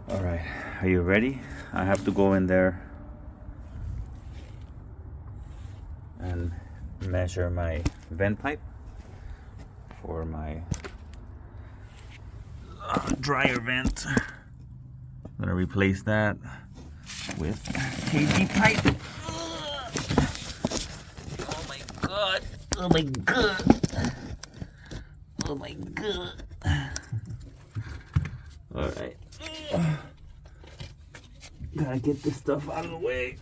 All right, are you ready? I have to go in there and measure my vent pipe for my dryer vent. I'm gonna replace that with KD pipe. Oh my god! Oh my god! Oh my god! All right. Gotta get this stuff out of the way.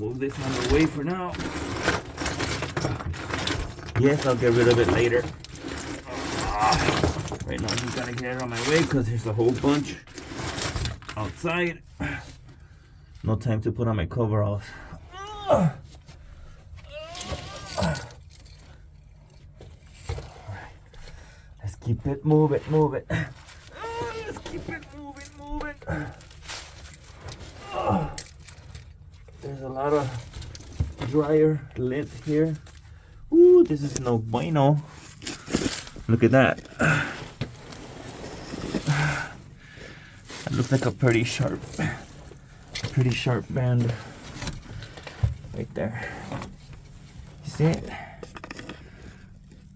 Move this out of the way for now. Yes, I'll get rid of it later. Right now, I just gotta get it out of my way because there's a whole bunch outside. No time to put on my coveralls. Let's keep it moving. Let's keep it moving. There's a lot of dryer lint here. Ooh, this is no bueno. Look at that. That looks like a pretty sharp band right there. You see it?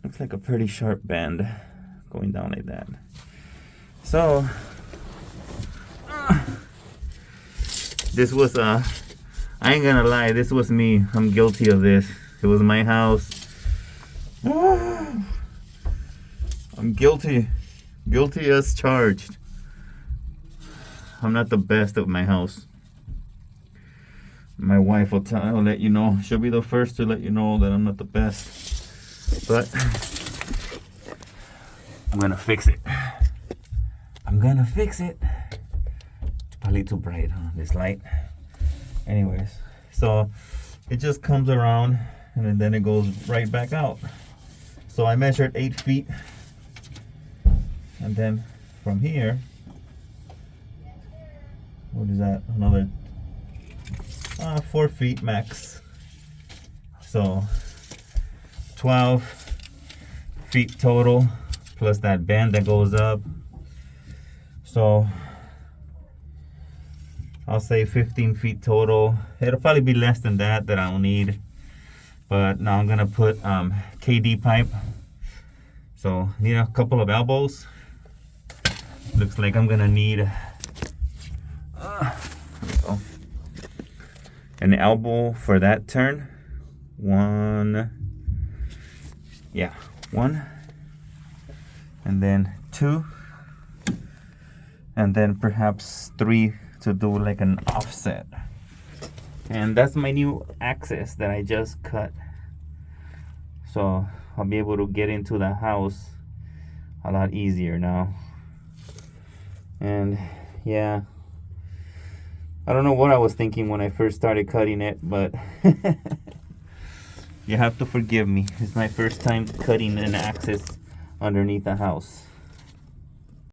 Looks like a pretty sharp band going down like that. So this was I ain't gonna lie, this was me. I'm guilty of this. It was my house. I'm guilty as charged. I'm not the best at my house. My wife will let you know. She'll be the first to let you know that I'm not the best. But I'm gonna fix it. It's probably too bright, huh? This light. Anyways, so it just comes around and then it goes right back out. So I measured 8 feet, and then from here, what is that? Another 4 feet max. So 12 feet total, plus that band that goes up. So I'll say 15 feet total. It'll probably be less than that I don't need. But now I'm gonna put KD pipe. So need a couple of elbows. Looks like I'm gonna need an elbow for that turn. One, and then 2, and then perhaps 3 to do like an offset. And that's my new access that I just cut, so I'll be able to get into the house a lot easier now. And yeah, I don't know what I was thinking when I first started cutting it, but you have to forgive me. It's my first time cutting an access underneath a house.